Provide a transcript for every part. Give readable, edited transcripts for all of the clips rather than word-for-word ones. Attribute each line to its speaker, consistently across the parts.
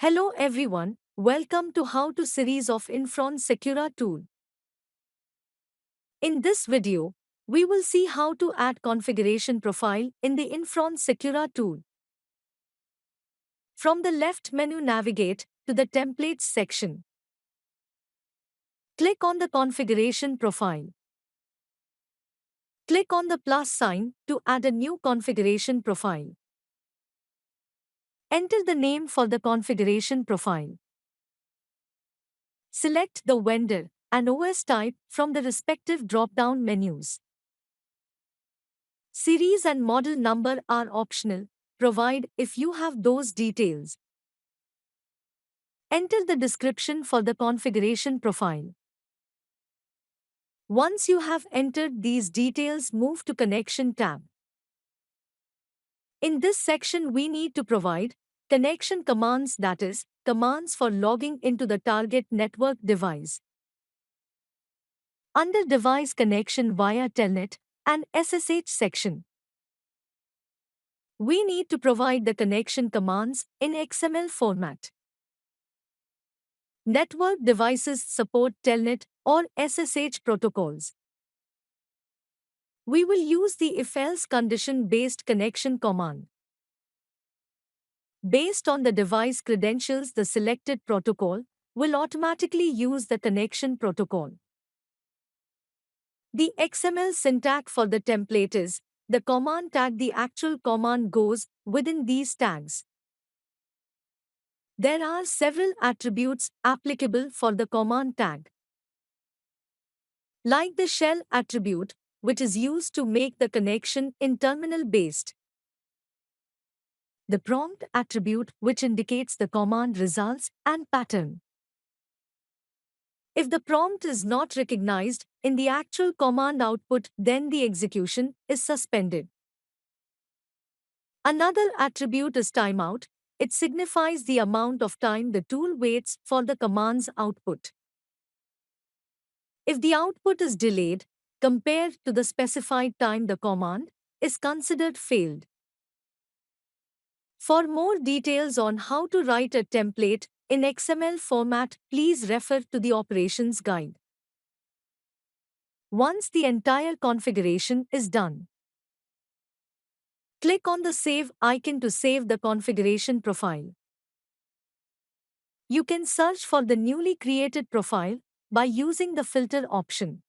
Speaker 1: Hello everyone, welcome to How to series of Infront Secura tool. In this video, we will see how to add configuration profile in the Infront Secura tool. From the left menu navigate to the templates section. Click on the configuration profile. Click on the plus sign to add a new configuration profile. Enter the name for the configuration profile. Select the vendor and OS type from the respective drop-down menus. Series and model number are optional, provide if you have those details. Enter the description for the configuration profile. Once you have entered these details, move to Connection tab. In this section we need to provide connection commands, that is, commands for logging into the target network device. Under Device Connection via Telnet and SSH section, we need to provide the connection commands in XML format. Network devices support Telnet or SSH protocols. We will use the if-else condition-based connection command. Based on the device credentials, the selected protocol will automatically use the connection protocol. The XML syntax for the template is the command tag. The actual command goes within these tags. There are several attributes applicable for the command tag, like the shell attribute, which is used to make the connection in terminal-based. The prompt attribute, which indicates the command results and pattern. If the prompt is not recognized in the actual command output, then the execution is suspended. Another attribute is timeout. It signifies the amount of time the tool waits for the command's output. If the output is delayed compared to the specified time, the command is considered failed. For more details on how to write a template in XML format, please refer to the operations guide. Once the entire configuration is done, click on the Save icon to save the configuration profile. You can search for the newly created profile by using the filter option.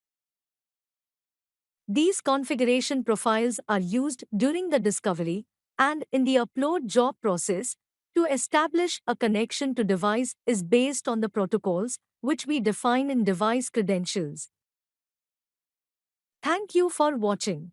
Speaker 1: These configuration profiles are used during the discovery and in the upload job process. To establish a connection to device is based on the protocols which we define in device credentials. Thank you for watching.